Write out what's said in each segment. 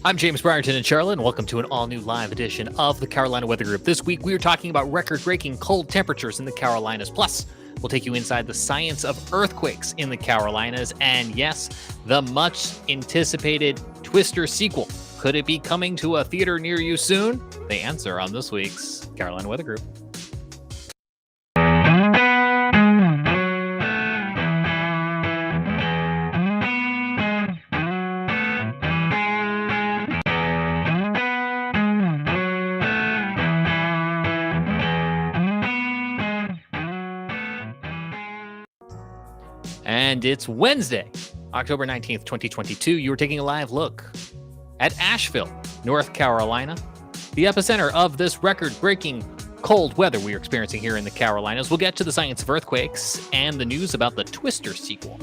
I'm James Brierton in Charlotte, and welcome to an all-new live edition of the Carolina Weather Group. This week, we are talking about record-breaking cold temperatures in the Carolinas. Plus, we'll take you inside the science of earthquakes in the Carolinas. And yes, the much-anticipated Twister sequel. Could it be coming to a theater near you soon? The answer on this week's Carolina Weather Group. And it's Wednesday, October 19th, 2022. You are taking a live look at Asheville, North Carolina, the epicenter of this record-breaking cold weather we are experiencing here in the Carolinas. We'll get to the science of earthquakes and the news about the Twister sequel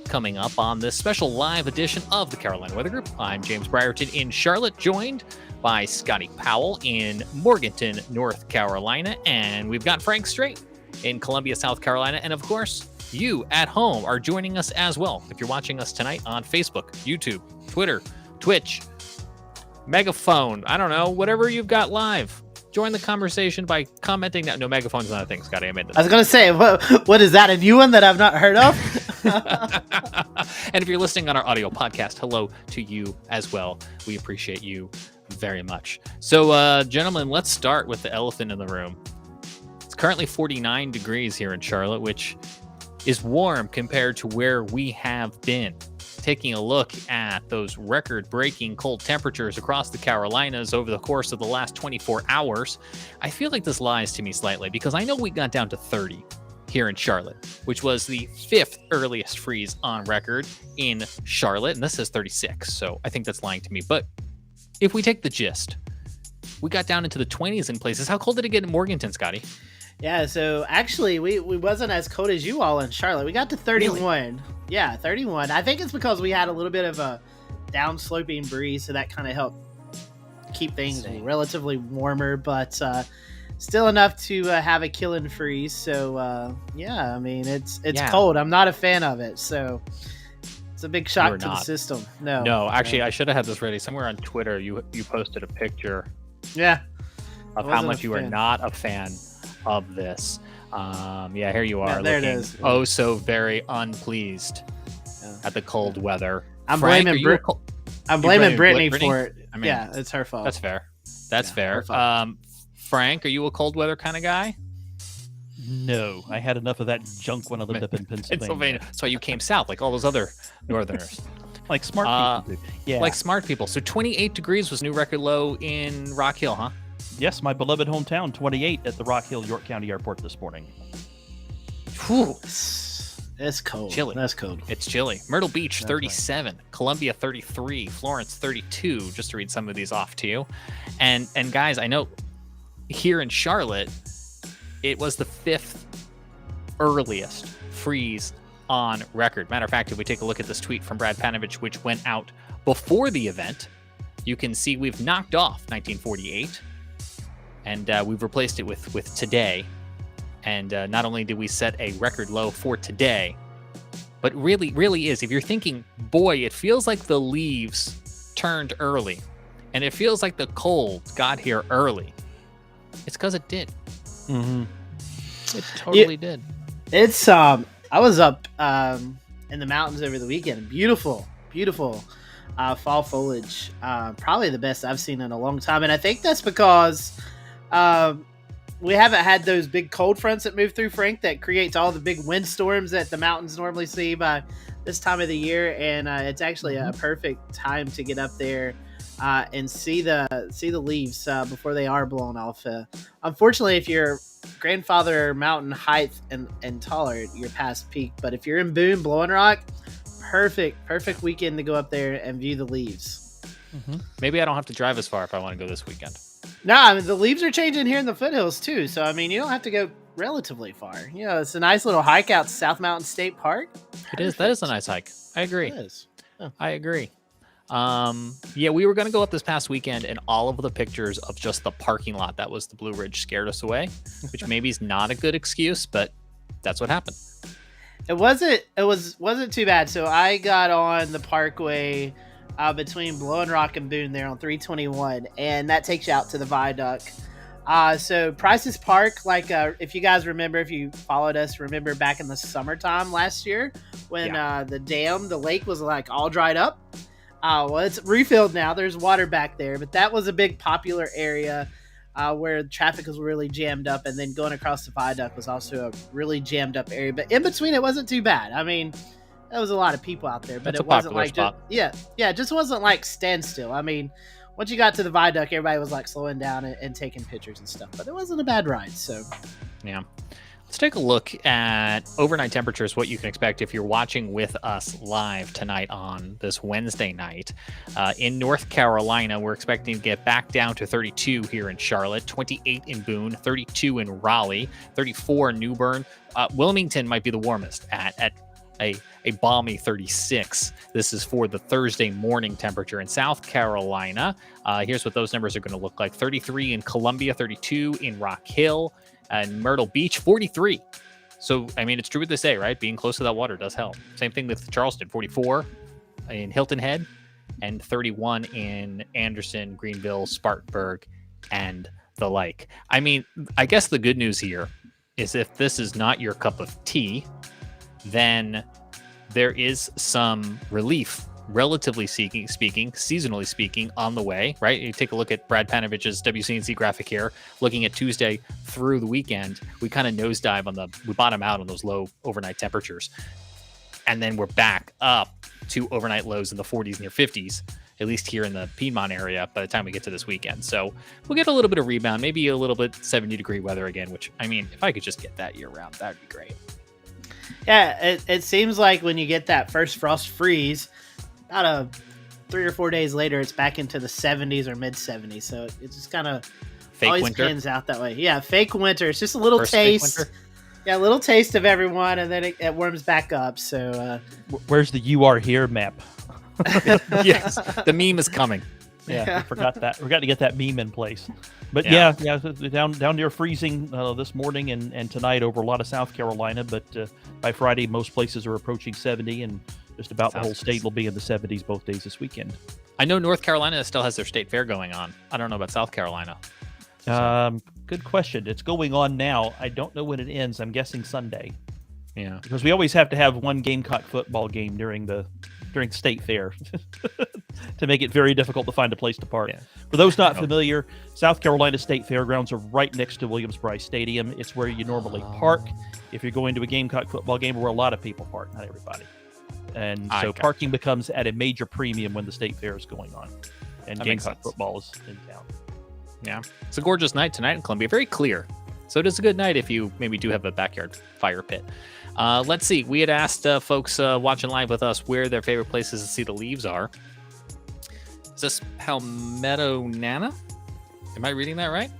coming up on this special live edition of the Carolina Weather Group. I'm James Brierton in Charlotte, joined by Scotty Powell in Morganton, North Carolina, and we've got Frank Strait in Columbia, South Carolina, and of course, you at home are joining us as well. If you're watching us tonight on Facebook, YouTube, Twitter, Twitch, Megaphone, I don't know, whatever you've got live, join the conversation by commenting. No, Megaphone's not a thing, Scotty. I made that. I was going to say, what is that? A new one that I've not heard of? And if you're listening on our audio podcast, hello to you as well. We appreciate you very much. So, gentlemen, let's start with the elephant in the room. It's currently 49 degrees here in Charlotte, which is warm compared to where we have been. Taking a look at those record-breaking cold temperatures across the Carolinas over the course of the last 24 hours, I feel like this lies to me slightly because I know we got down to 30 here in Charlotte, which was the 5th earliest freeze on record in Charlotte, and this says 36, so I think that's lying to me. But if we take the gist, we got down into the 20s in places. How cold did it get in Morganton, Scotty? Yeah, so actually, we wasn't as cold as you all in Charlotte. We got to 31. Really? Yeah, 31. I think it's because we had a little bit of a downsloping breeze, so that kind of helped keep things relatively warmer, but still enough to have a killing freeze. So, yeah, I mean, it's cold. I'm not a fan of it, so it's a big shock to the system. No, actually, I should have had this ready. Somewhere on Twitter, you posted a picture of how much you are not a fan of this. Yeah, here you are. There it is. Oh, so very unpleased at the cold weather. I'm Frank, blaming I'm blaming Brittany for it. I mean, yeah, it's her fault. That's fair. That's fair. Frank, are you a cold weather kind of guy? No, I had enough of that junk when I lived up in Pennsylvania. So you came south like all those other northerners. Like smart people do. Yeah. Like smart people. So 28 degrees was new record low in Rock Hill, huh? Yes, my beloved hometown, 28 at the Rock Hill York County Airport this morning. Whew. It's cold. Chilly. That's cold. It's chilly. Myrtle Beach, 37. Right. Columbia, 33. Florence, 32. Just to read some of these off to you. And guys, I know here in Charlotte, it was the 5th earliest freeze on record. Matter of fact, if we take a look at this tweet from Brad Panovich, which went out before the event, you can see we've knocked off 1948. And we've replaced it with today. And not only did we set a record low for today, but really is, if you're thinking, boy, it feels like the leaves turned early, and it feels like the cold got here early, it's because it did. Mm-hmm. It totally did. It's, I was up in the mountains over the weekend. Beautiful fall foliage. Probably the best I've seen in a long time. And I think that's because we haven't had those big cold fronts that move through, Frank, that creates all the big windstorms that the mountains normally see by this time of the year. And it's actually a perfect time to get up there and see the leaves before they are blown off. Unfortunately, if you're grandfather mountain height and taller, you're past peak. But if you're in Boone, Blowing Rock, perfect weekend to go up there and view the leaves. Mm-hmm. Maybe I don't have to drive as far if I want to go this weekend. No, I mean, the leaves are changing here in the foothills too. So, I mean, you don't have to go relatively far. You know, it's a nice little hike out to South Mountain State Park. It is. That is a nice hike. I agree. It is. Oh. I agree. Yeah, we were going to go up this past weekend, and all of the pictures of just the parking lot that was the Blue Ridge scared us away, which maybe is not a good excuse, but that's what happened. It wasn't too bad. So I got on the Parkway between Blowing Rock and Boone there on 321, and that takes you out to the viaduct. So Price's Park, like if you guys remember, if you followed us, remember back in the summertime last year when the lake was like all dried up. Well, it's refilled now. There's water back there, but that was a big popular area where traffic was really jammed up, and then going across the viaduct was also a really jammed up area. But in between, it wasn't too bad. I mean, there was a lot of people out there, but That's it wasn't like it just wasn't like standstill. I mean, once you got to the viaduct, everybody was like slowing down and taking pictures and stuff, but it wasn't a bad ride. So yeah. Let's take a look at overnight temperatures, what you can expect if you're watching with us live tonight on this Wednesday night. In North Carolina, we're expecting to get back down to 32 here in Charlotte, 28 in Boone, 32 in Raleigh, 34 in New Bern. Wilmington might be the warmest at a balmy 36. This is for the Thursday morning temperature in South Carolina. Here's what those numbers are going to look like. 33 in Columbia, 32 in Rock Hill, and Myrtle Beach, 43. So, I mean, it's true what they say, right? Being close to that water does help. Same thing with Charleston, 44 in Hilton Head, and 31 in Anderson, Greenville, Spartanburg, and the like. I mean, I guess the good news here is if this is not your cup of tea, then there is some relief, relatively speaking, seasonally speaking, on the way, right? You take a look at Brad Panovich's WCNC graphic here, looking at Tuesday through the weekend. We kind of nosedive we bottom out on those low overnight temperatures. And then we're back up to overnight lows in the 40s near 50s, at least here in the Piedmont area by the time we get to this weekend. So we'll get a little bit of rebound, maybe a little bit 70-degree weather again, which, I mean, if I could just get that year round, that'd be great. yeah, it seems like when you get that first frost freeze, about 3 or 4 days later, it's back into the 70s or mid 70s. So it just kind of always winter pans out that way. Yeah, fake winter. It's just a little First taste. Yeah, a little taste of everyone, and then it warms back up. So Where's the "You Are Here" map? Yes, the meme is coming. Yeah, we forgot that. We got to get that meme in place. But down near freezing this morning and tonight over a lot of South Carolina. But by Friday, most places are approaching 70, and just about the whole state will be in the 70s both days this weekend. I know North Carolina still has their state fair going on. I don't know about South Carolina. Good question. It's going on now. I don't know when it ends. I'm guessing Sunday. Yeah, because we always have to have one Gamecock football game during state fair to make it very difficult to find a place to park. Yeah. For those not familiar, South Carolina State Fairgrounds are right next to Williams-Brice Stadium. It's where you normally park if you're going to a Gamecock football game, where a lot of people park, not everybody. And so parking becomes at a major premium when the state fair is going on, and Gamecock football is in town. Yeah, it's a gorgeous night tonight in Columbia. Very clear. So it is a good night if you maybe do have a backyard fire pit. Let's see. We had asked folks watching live with us where their favorite places to see the leaves are. Is this Palmetto Nana? Am I reading that right?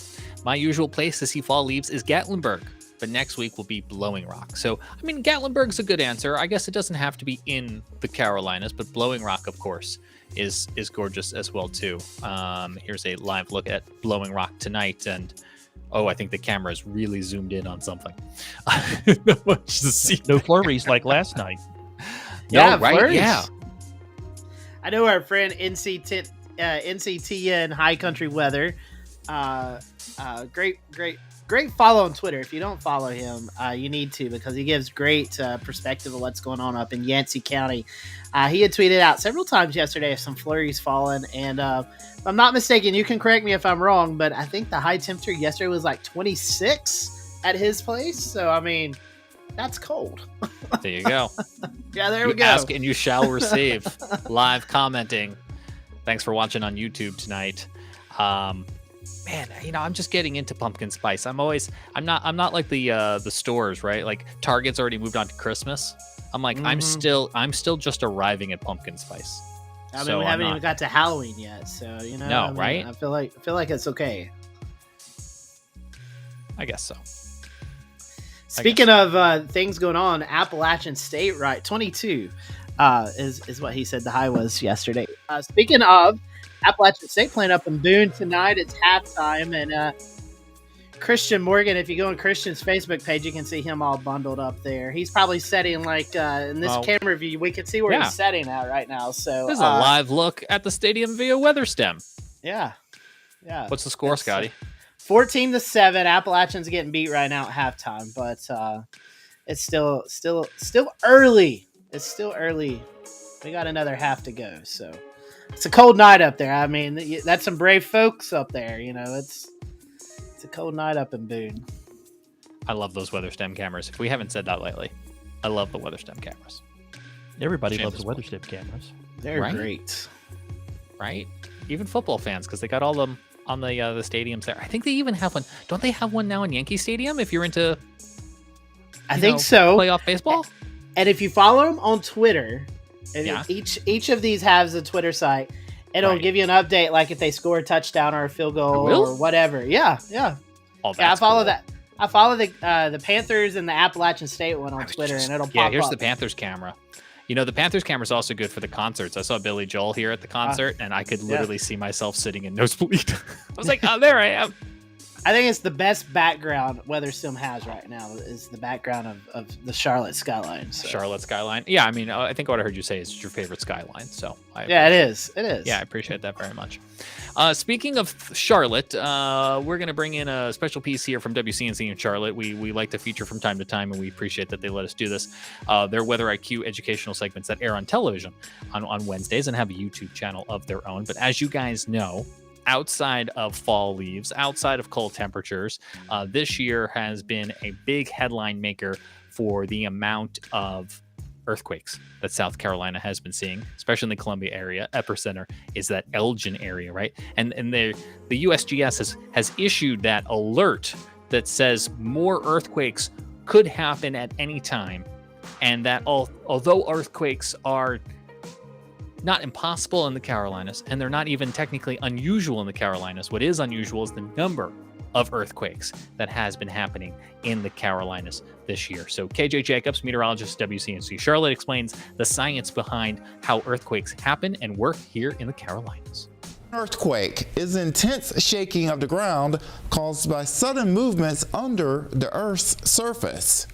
My usual place to see fall leaves is Gatlinburg, but next week will be Blowing Rock. So, I mean, Gatlinburg's a good answer. I guess it doesn't have to be in the Carolinas, but Blowing Rock, of course, is gorgeous as well, too. Here's a live look at Blowing Rock tonight, and I think the camera is really zoomed in on something. Not much to see. No flurries like last night. Yeah, no, right? flurries. Yeah. I know our friend NCT and High Country Weather. Great follow on Twitter. If you don't follow him, you need to, because he gives great perspective of what's going on up in Yancey County. He had tweeted out several times yesterday of some flurries falling, and if I'm not mistaken, you can correct me if I'm wrong, but I think the high temperature yesterday was like 26 at his place. So, I mean, that's cold. There you go. Yeah, there we go. Ask and you shall receive. Live commenting. Thanks for watching on YouTube tonight. Man, I'm just getting into pumpkin spice. I'm not like the stores, right? Like Target's already moved on to Christmas. I'm like, I'm still just arriving at pumpkin spice. I mean, we haven't even got to Halloween yet, so No, right? I feel like it's okay. I guess so. Speaking of things going on, Appalachian State, right? 22 is what he said the high was yesterday. Speaking of Appalachian State playing up in Boone tonight, it's halftime, and Christian Morgan, if you go on Christian's Facebook page, you can see him all bundled up there. He's probably setting in this camera view. We can see where he's setting at right now. So this is a live look at the stadium via weather stem. Yeah. What's the score, Scotty? 14-7. Appalachians getting beat right now at halftime, but it's still early. It's still early. We got another half to go, so it's a cold night up there. I mean, that's some brave folks up there. It's a cold night up in Boone. I love those weather stem cameras. If we haven't said that lately, I love the weather stem cameras. Everybody loves the weather stem cameras. They're great, right? Even football fans, because they got all them on the stadiums there. I think they even have one. Don't they have one now in Yankee Stadium? If you're into, I think so, playoff baseball. And if you follow them on Twitter, each of these has a Twitter site. It'll give you an update, like if they score a touchdown or a field goal or whatever. Yeah. Oh, I follow that. I follow the Panthers and the Appalachian State one on Twitter, and it'll pop up. Yeah, here's the Panthers camera. The Panthers camera is also good for the concerts. I saw Billy Joel here at the concert, and I could literally see myself sitting in nosebleed. I was like, oh, there I am. I think it's the best background Weatherstem has right now is the background of the Charlotte skyline. So. Charlotte skyline. Yeah, I mean, I think what I heard you say is your favorite skyline. So it is. It is. Yeah, I appreciate that very much. Speaking of Charlotte, we're going to bring in a special piece here from WCNC in Charlotte. We like to feature from time to time, and we appreciate that they let us do this. Their Weather IQ educational segments that air on television on Wednesdays and have a YouTube channel of their own. But as you guys know, outside of fall leaves, outside of cold temperatures, this year has been a big headline maker for the amount of earthquakes that South Carolina has been seeing, especially in the Columbia area. Epicenter is that Elgin area, right? And the USGS has issued that alert that says more earthquakes could happen at any time, and that although earthquakes are not impossible in the Carolinas, and they're not even technically unusual in the Carolinas, what is unusual is the number of earthquakes that has been happening in the Carolinas this year. So KJ Jacobs, meteorologist WCNC Charlotte, explains the science behind how earthquakes happen and work here in the Carolinas. Earthquake is intense shaking of the ground caused by sudden movements under the Earth's surface.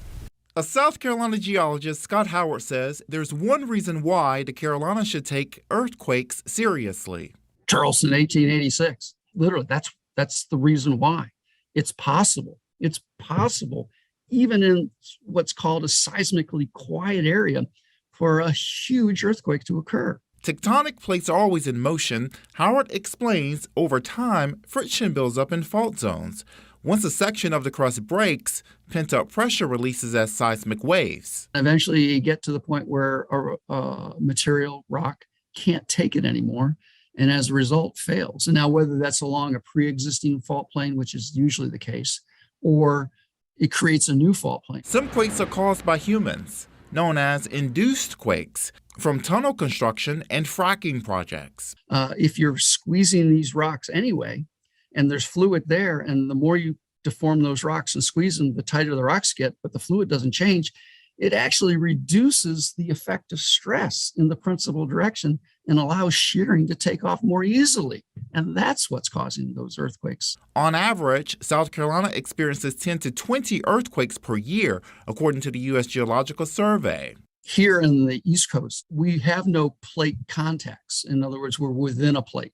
A South Carolina geologist, Scott Howard, says there's one reason why the Carolinas should take earthquakes seriously. Charleston, 1886. Literally, that's the reason why. It's possible. It's possible, even in what's called a seismically quiet area, for a huge earthquake to occur. Tectonic plates are always in motion. Howard explains over time, friction builds up in fault zones. Once a section of the crust breaks, pent-up pressure releases as seismic waves. Eventually, you get to the point where a material, rock, can't take it anymore, and as a result, fails. And now, whether that's along a pre-existing fault plane, which is usually the case, or it creates a new fault plane. Some quakes are caused by humans, known as induced quakes, from tunnel construction and fracking projects. If you're squeezing these rocks anyway, and there's fluid there, and the more you deform those rocks and squeeze them, the tighter the rocks get, but the fluid doesn't change, it actually reduces the effect of stress in the principal direction and allows shearing to take off more easily. And that's what's causing those earthquakes. On average, South Carolina experiences 10 to 20 earthquakes per year, according to the U.S. Geological Survey. Here in the East Coast, we have no plate contacts. In other words, we're within a plate.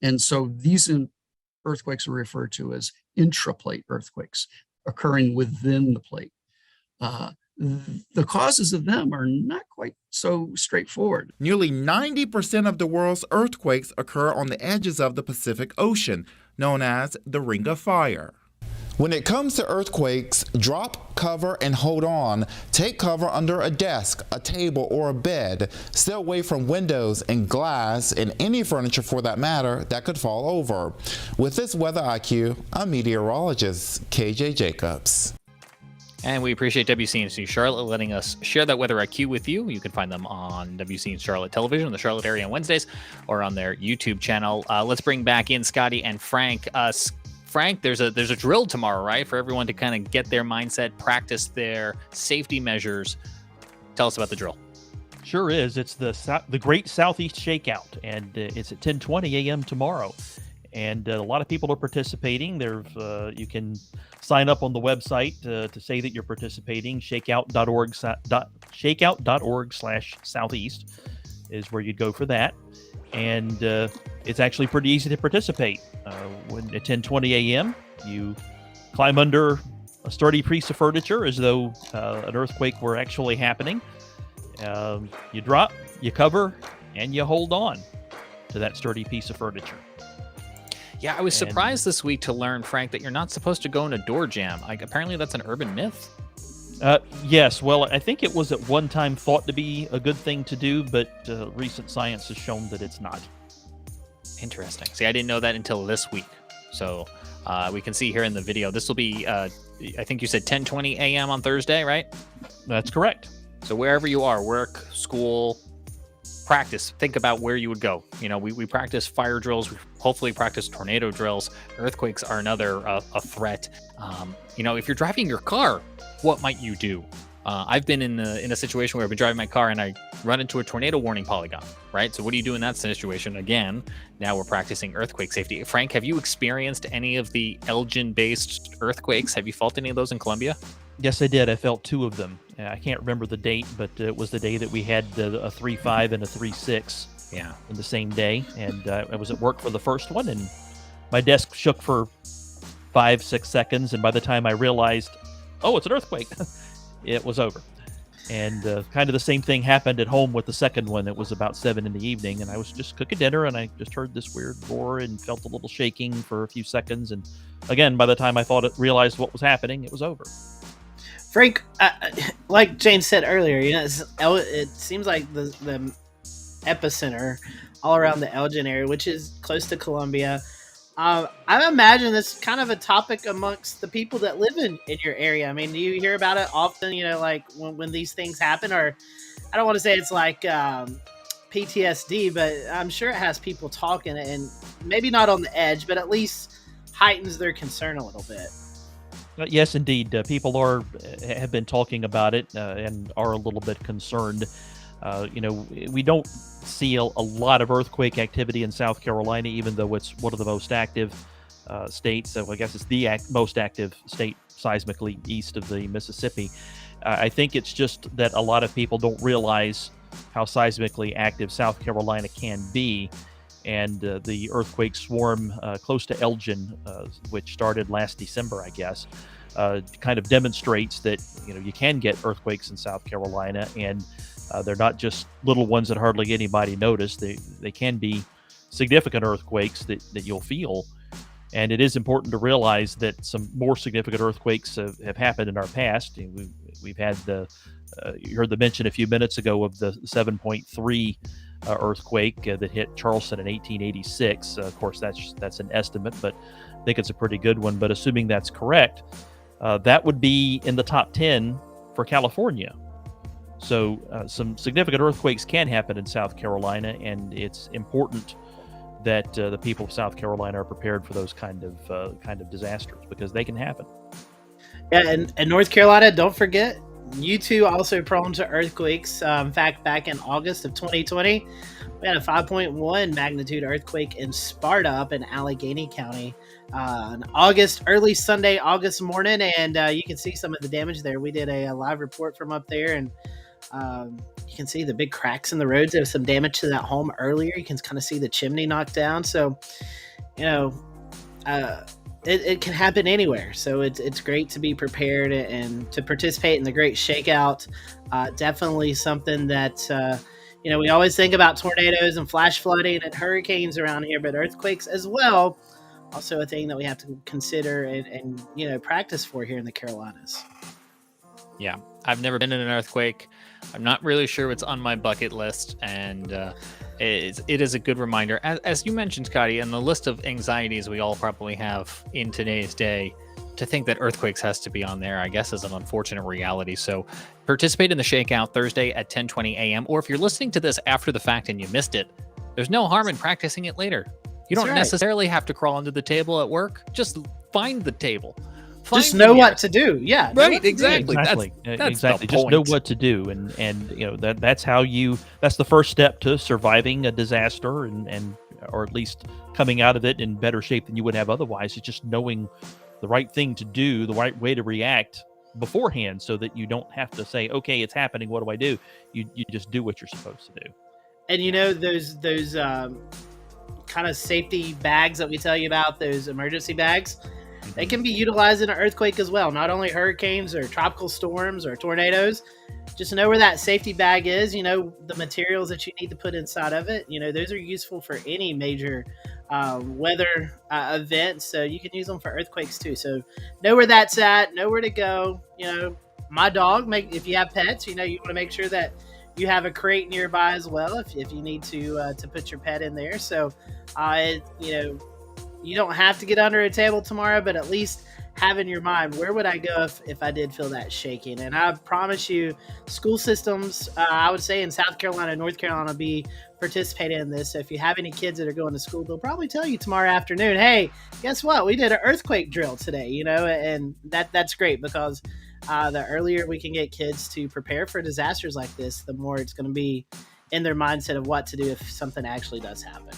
And so these earthquakes are referred to as intraplate earthquakes occurring within the plate. The causes of them are not quite so straightforward. Nearly 90% of the world's earthquakes occur on the edges of the Pacific Ocean, known as the Ring of Fire. When it comes to earthquakes, drop, cover, and hold on. Take cover under a desk, a table, or a bed. Stay away from windows and glass and any furniture for that matter that could fall over. With this Weather IQ, I'm meteorologist KJ Jacobs. And we appreciate WCNC Charlotte letting us share that Weather IQ with you. You can find them on WCNC Charlotte television in the Charlotte area on Wednesdays or on their YouTube channel. Let's bring back in Scotty and Frank. Frank, there's a drill tomorrow, right? For everyone to kind of get their mindset, practice their safety measures. Tell us about the drill. Sure is. It's the Great Southeast Shakeout, and it's at 10:20 a.m. tomorrow. and a lot of people are participating. You can sign up on the website to say that you're participating. Shakeout.org/southeast is where you'd go for that, and it's actually pretty easy to participate. When at 10:20 a.m., you climb under a sturdy piece of furniture as though an earthquake were actually happening. You drop, you cover, and you hold on to that sturdy piece of furniture. Yeah, I was surprised this week to learn, Frank, that you're not supposed to go in a door jam. Apparently that's an urban myth. Yes, well, I think it was at one time thought to be a good thing to do, but recent science has shown that it's not. Interesting. See, I didn't know that until this week. So we can see here in the video, this will be, I think you said 10:20 a.m. on Thursday, right? That's correct. So wherever you are, work, school, practice, think about where you would go. We practice fire drills, we hopefully practice tornado drills. Earthquakes are another a threat. If you're driving your car, what might you do? I've been in a situation where I've been driving my car and I run into a tornado warning polygon, right? So what do you do in that situation? Again, now we're practicing earthquake safety. Frank, have you experienced any of the Elgin-based earthquakes? Have you felt any of those in Columbia? Yes, I did. I felt 2 of them. I can't remember the date, but it was the day that we had a 3.5 and a 3.6 in the same day. And I was at work for the first one, and my desk shook for 5-6 seconds. And by the time I realized, oh, it's an earthquake, it was over. And kind of the same thing happened at home with the second one. It was about 7 in the evening, and I was just cooking dinner, and I just heard this weird roar and felt a little shaking for a few seconds. And again, by the time I realized what was happening, it was over. Frank, like James said earlier, it seems like the epicenter all around the Elgin area, which is close to Columbia. I imagine this kind of a topic amongst the people that live in your area. I mean, do you hear about it often, like when these things happen? Or I don't want to say it's like PTSD, but I'm sure it has people talking, and maybe not on the edge, but at least heightens their concern a little bit. Yes, indeed. People have been talking about it and are a little bit concerned. We don't see a lot of earthquake activity in South Carolina, even though it's one of the most active states. So I guess it's the most active state seismically east of the Mississippi. I think it's just that a lot of people don't realize how seismically active South Carolina can be. And the earthquake swarm close to Elgin, which started last December, I guess, kind of demonstrates that you can get earthquakes in South Carolina, and they're not just little ones that hardly anybody notice. They can be significant earthquakes that you'll feel. And it is important to realize that some more significant earthquakes have happened in our past. We've had you heard the mention a few minutes ago of the 7.3 earthquake that hit Charleston in 1886. Of course, that's an estimate, but I think it's a pretty good one. But assuming that's correct, that would be in the top 10 for California. So some significant earthquakes can happen in South Carolina, and it's important that the people of South Carolina are prepared for those kind of disasters, because they can happen. Yeah, and North Carolina, don't forget, you two also prone to earthquakes. In fact, back in August of 2020, we had a 5.1 magnitude earthquake in Sparta up in Allegheny County on early Sunday, August morning, and you can see some of the damage there. We did a live report from up there, and you can see the big cracks in the roads. There was some damage to that home earlier. You can kind of see the chimney knocked down. So, it can happen anywhere. So it's great to be prepared and to participate in the Great Shakeout. Definitely something that, we always think about tornadoes and flash flooding and hurricanes around here, but earthquakes as well. Also a thing that we have to consider and practice for here in the Carolinas. Yeah, I've never been in an earthquake. I'm not really sure what's on my bucket list, and it is a good reminder. As you mentioned, Scotty, and the list of anxieties we all probably have in today's day, to think that earthquakes has to be on there, I guess, is an unfortunate reality. So participate in the Shakeout Thursday at 10:20 a.m. Or if you're listening to this after the fact and you missed it, there's no harm in practicing it later. You don't necessarily have to crawl under the table at work. Just find the table. Just know what to do. Yeah. Right. Exactly. That's exactly. Just know what to do. And that's the first step to surviving a disaster and or at least coming out of it in better shape than you would have otherwise. It's just knowing the right thing to do, the right way to react beforehand, so that you don't have to say, okay, it's happening, what do I do? You just do what you're supposed to do. And those kind of safety bags that we tell you about, those emergency bags, they can be utilized in an earthquake as well. Not only hurricanes or tropical storms or tornadoes. Just know where that safety bag is. The materials that you need to put inside of it. Those are useful for any major weather event. So you can use them for earthquakes too. So know where that's at. Know where to go. My dog. If you have pets, you want to make sure that you have a crate nearby as well. If you need to put your pet in there. So you don't have to get under a table tomorrow, but at least have in your mind, where would I go if I did feel that shaking? And I promise you, school systems, I would say in South Carolina and North Carolina, will be participating in this. So if you have any kids that are going to school, they'll probably tell you tomorrow afternoon, hey, guess what? We did an earthquake drill today, and that's great, because the earlier we can get kids to prepare for disasters like this, the more it's going to be in their mindset of what to do if something actually does happen.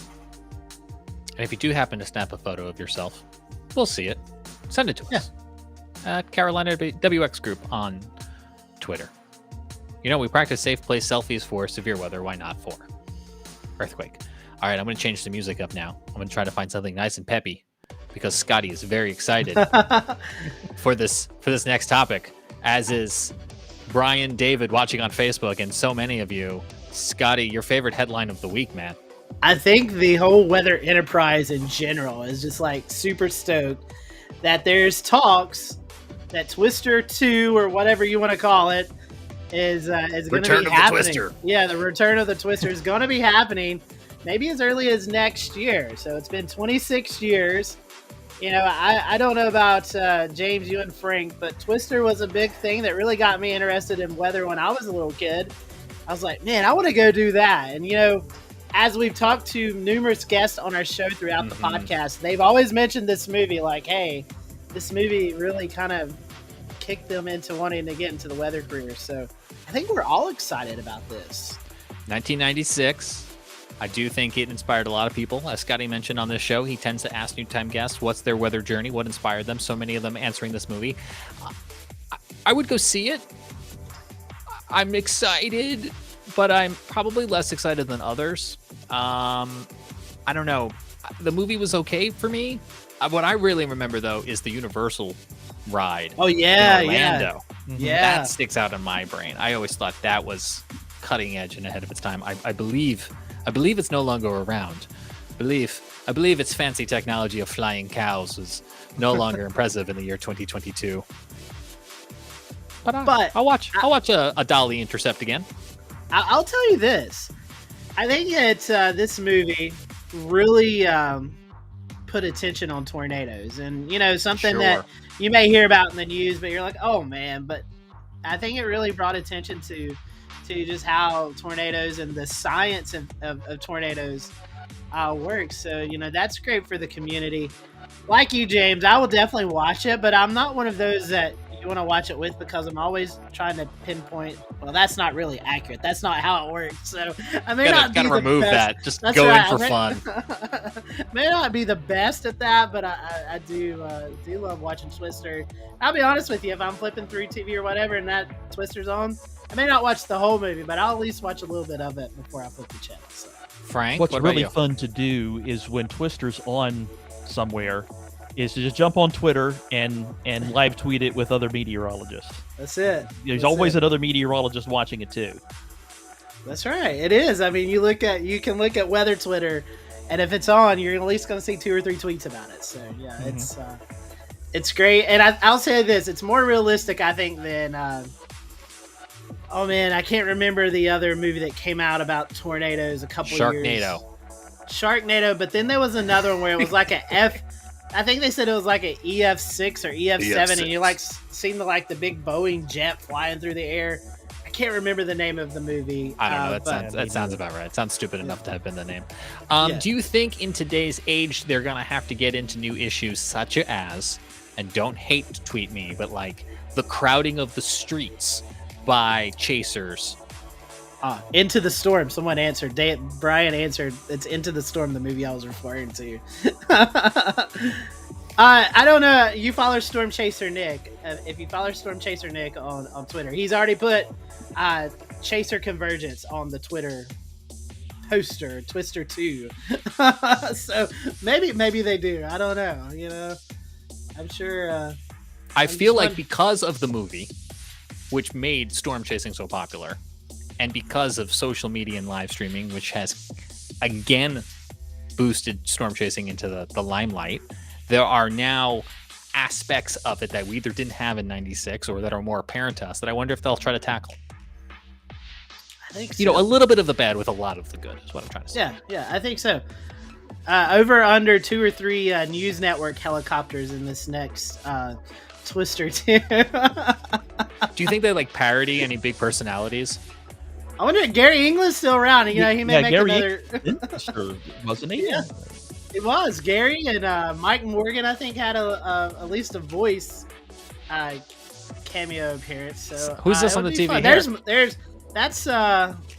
And if you do happen to snap a photo of yourself, we'll see it. Send it to us. Carolina WX Group on Twitter. We practice safe place selfies for severe weather. Why not for earthquake? All right, I'm going to change the music up now. I'm going to try to find something nice and peppy, because Scotty is very excited for this next topic, as is Brian, David watching on Facebook, and so many of you. Scotty, your favorite headline of the week, man. I think the whole weather enterprise in general is just super stoked that there's talks that Twister 2, or whatever you want to call it, is going to be happening. Twister. Yeah, the return of the Twister is going to be happening maybe as early as next year. So it's been 26 years. I don't know about James, you and Frank, but Twister was a big thing that really got me interested in weather when I was a little kid. I was like, man, I want to go do that. And, as we've talked to numerous guests on our show throughout the podcast, they've always mentioned this movie, like, hey, this movie really kind of kicked them into wanting to get into the weather career. So I think we're all excited about this. 1996. I do think it inspired a lot of people. As Scotty mentioned on this show, he tends to ask new time guests what's their weather journey, what inspired them. So many of them answering this movie. I would go see it. I'm excited, but I'm probably less excited than others. I don't know. The movie was okay for me. What I really remember, though, is the Universal ride. Oh, yeah, in Orlando. Yeah. That sticks out in my brain. I always thought that was cutting edge and ahead of its time. I believe it's no longer around. I believe its fancy technology of flying cows is no longer impressive in the year 2022. But I'll watch a Dolly intercept again. I'll tell you this. I think this movie really put attention on tornadoes, and something that you may hear about in the news, but you're like, oh man. But I think it really brought attention to just how tornadoes and the science of tornadoes works. So that's great for the community. Like you, James, I will definitely watch it, but I'm not one of those that you want to watch it with, because I'm always trying to pinpoint. Well, that's not really accurate. That's not how it works. So I may not be remove the best. that. Just go in for fun. May not be the best at that, but I do love watching Twister. I'll be honest with you, if I'm flipping through TV or whatever and that Twister's on, I may not watch the whole movie, but I'll at least watch a little bit of it before I flip the channel. So. Frank, what's really fun to do is when Twister's on somewhere, is to just jump on Twitter and live tweet it with other meteorologists. That's it. There's always another meteorologist watching it too. That's right. It is. I mean, you can look at weather Twitter, and if it's on, you're at least going to see 2 or 3 tweets about it. So yeah, it's great. And I'll say this: it's more realistic, I think, than oh man, I can't remember the other movie that came out about tornadoes a couple years. Sharknado. But then there was another one where it was like I think they said it was like an EF6 or EF7, and you seen the big Boeing jet flying through the air. I can't remember the name of the movie. I don't know. That sounds about right. It sounds stupid enough to have been the name. Do you think in today's age they're gonna have to get into new issues such as, and don't hate to tweet me, but the crowding of the streets by chasers Into the Storm. Someone answered. Brian answered. It's Into the Storm, the movie I was referring to. I don't know. You follow Storm Chaser Nick. If you follow Storm Chaser Nick on Twitter, he's already put Chaser Convergence on the Twitter poster, Twister 2. So maybe they do. I don't know. You know, I'm sure. I feel like because of the movie, which made storm chasing so popular, and because of social media and live streaming, which has again boosted storm chasing into the limelight, there are now aspects of it that we either didn't have in '96 or that are more apparent to us that I wonder if they'll try to tackle. I think so. You know, a little bit of the bad with a lot of the good is what I'm trying to say. Yeah, I think so. Over under 2 or 3 news network helicopters in this next Twister 2. Do you think they like parody any big personalities? I wonder if Gary England's still around. You know, he may make Gary another. Sure, wasn't he? Yeah. It was Gary and Mike Morgan. I think had at least a voice cameo appearance. So who's this it on the would be TV fun. here? That's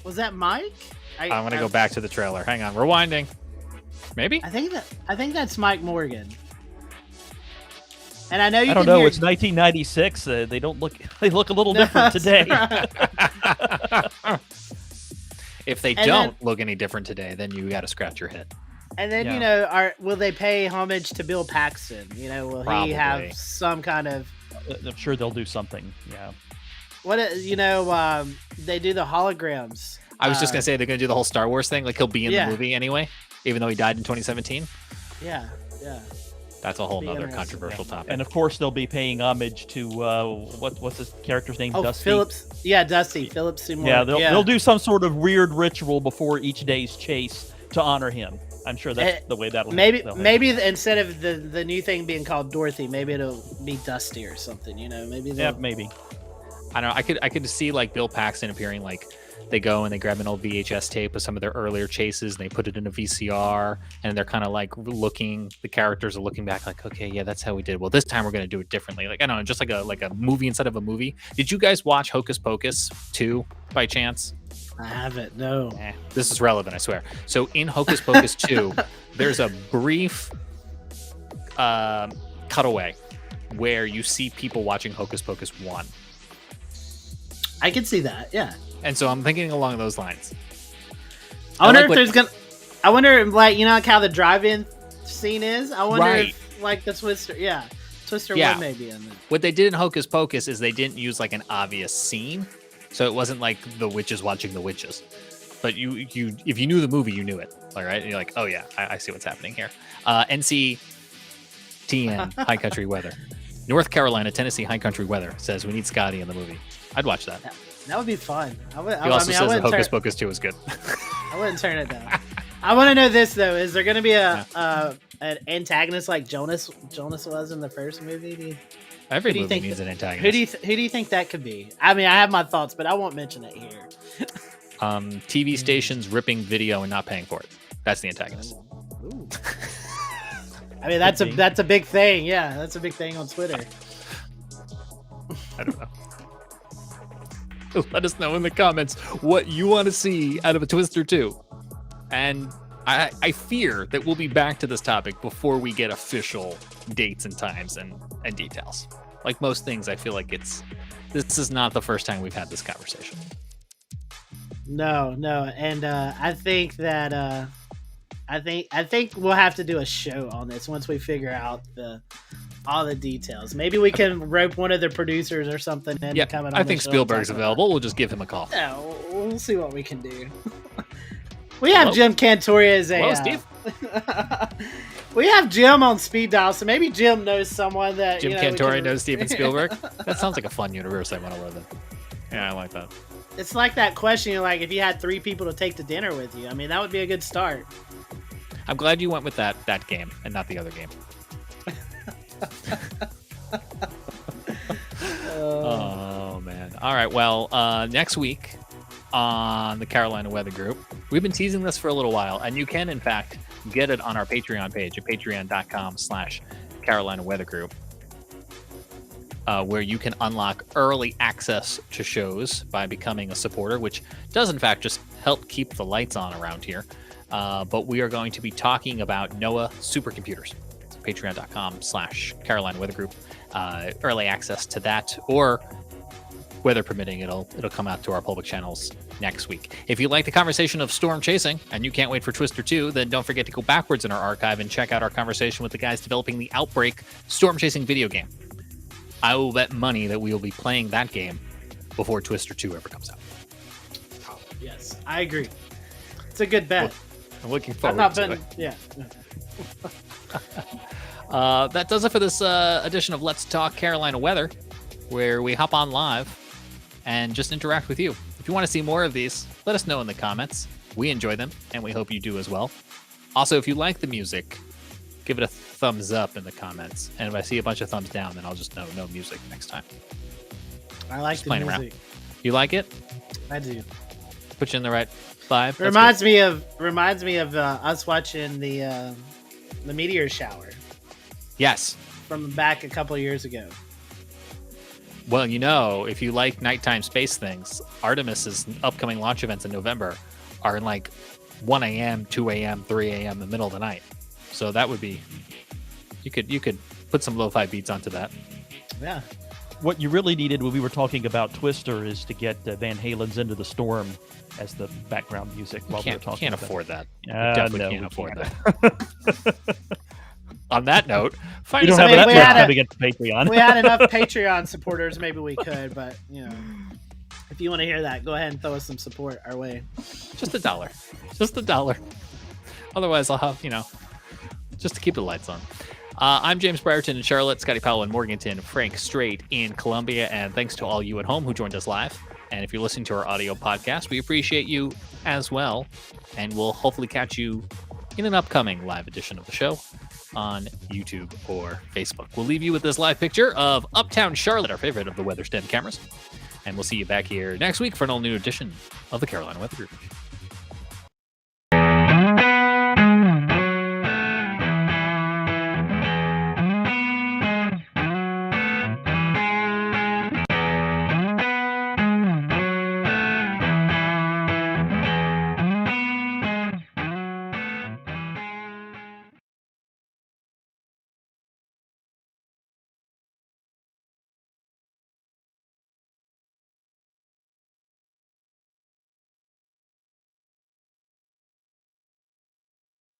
was that Mike? I'm gonna go back to the trailer. Hang on, rewinding. Maybe. I think that's Mike Morgan. And I know you. I don't can know. hear... It's 1996. They don't look. They look a little different today. If they don't look any different today, then you got to scratch your head. And then you know, will they pay homage to Bill Paxton? You know, will Probably. he have some kind of? I'm sure they'll do something. Yeah. What you know? They do the holograms. I was just gonna say they're gonna do the whole Star Wars thing. Like he'll be in Yeah. the movie anyway, even though he died in 2017. Yeah. That's a whole Be nother interesting. controversial topic. And of course they'll be paying homage to what's his character's name? Oh, Dusty. Phillips. Yeah, Dusty. Phillips Seymour. Yeah, they'll do some sort of weird ritual before each day's chase to honor him. I'm sure that's the way that'll maybe they'll instead of the new thing being called Dorothy, maybe it'll be Dusty or something. You know, maybe. Maybe. I don't know. I could see like Bill Paxton appearing, like they go and they grab an old VHS tape of some of their earlier chases and they put it in a VCR and they're kind of like the characters are looking back like, okay, yeah, that's how we did. Well, this time we're going to do it differently. Like, I don't know, just like a movie instead of a movie. Did you guys watch Hocus Pocus 2 by chance? I haven't. No. This is relevant, I swear. So in Hocus Pocus 2, there's a brief cutaway where you see people watching Hocus Pocus 1. I can see that. Yeah. And so I'm thinking along those lines. I wonder if there's gonna. I wonder if, like, you know, like how the drive-in scene is. I wonder if like the Twister. Yeah. Twister 1 maybe in there. What they did in Hocus Pocus is they didn't use like an obvious scene. So it wasn't like the witches watching the witches. But you if you knew the movie, you knew it. All right. And you're like, oh yeah, I see what's happening here. NCTN High Country Weather. North Carolina, Tennessee High Country Weather says we need Scotty in the movie. I'd watch that. That would be fun. He also says that Hocus Pocus 2 is good. I wouldn't turn it down. I want to know this though: is there going to be an antagonist like Jonas was in the first movie? Every movie needs an antagonist. Who do you think that could be? I mean, I have my thoughts, but I won't mention it here. TV stations ripping video and not paying for it. That's the antagonist. Ooh. I mean, that's a big thing. Yeah, that's a big thing on Twitter. I don't know. Let us know in the comments what you want to see out of a Twister 2. And I fear that we'll be back to this topic before we get official dates and times and details. Like most things, I feel like this is not the first time we've had this conversation. No, and I think that I think we'll have to do a show on this once we figure out all the details. Maybe we can rope one of the producers or something in. Yeah, coming on I think Spielberg's available. We'll just give him a call. Yeah, we'll see what we can do. We have Jim Cantori as a. Hello, Steve. We have Jim on speed dial, so maybe Jim knows someone that Jim Cantori knows Steven Spielberg. That sounds like a fun universe I want to live in. Yeah, I like that. It's like that question, like if you had 3 people to take to dinner with you. I mean, that would be a good start. I'm glad you went with that game and not the other game. Oh man. All right, well, next week on the Carolina Weather Group, we've been teasing this for a little while, and you can in fact get it on our Patreon page at patreon.com/Carolina Weather Group. where you can unlock early access to shows by becoming a supporter, which does in fact just help keep the lights on around here. But we are going to be talking about NOAA supercomputers. It's patreon.com/Carolina Weather Group. Early access to that, or weather permitting, it'll come out to our public channels next week. If you like the conversation of storm chasing and you can't wait for Twister 2, then don't forget to go backwards in our archive and check out our conversation with the guys developing the Outbreak storm chasing video game. I will bet money that we will be playing that game before Twister 2 ever comes out. Yes, I agree. It's a good bet. I'm looking forward to it. Yeah. That does it for this edition of Let's Talk Carolina Weather, where we hop on live and just interact with you. If you want to see more of these, let us know in the comments. We enjoy them, and we hope you do as well. Also, if you like the music, give it a thumbs up in the comments. And if I see a bunch of thumbs down, then I'll just know no music next time. I like Just the playing music. around. You like it? I do. Put you in the right vibe. It reminds me of us watching the meteor shower Yes. from back a couple of years ago. Well, you know, if you like nighttime space things, Artemis's upcoming launch events in November are in like 1 a.m., 2 a.m., 3 a.m. in the middle of the night. So that would be, you could put some lo-fi beats onto that. Yeah. What you really needed when we were talking about Twister is to get Van Halen's Into the Storm as the background music while we were talking. Can't about afford that. Definitely Definitely can't afford that. On that note, We don't us have a- enough we money had a- coming into Patreon. We had enough Patreon supporters, maybe we could, but if you want to hear that, go ahead and throw us some support our way. just $1. Just $1. Otherwise, I'll have, just to keep the lights on. I'm James Brierton in Charlotte, Scotty Powell in Morganton, Frank Strait in Columbia, and thanks to all you at home who joined us live. And if you're listening to our audio podcast, we appreciate you as well. And we'll hopefully catch you in an upcoming live edition of the show on YouTube or Facebook. We'll leave you with this live picture of Uptown Charlotte, our favorite of the Weather Stand cameras. And we'll see you back here next week for an all new edition of the Carolina Weather Group.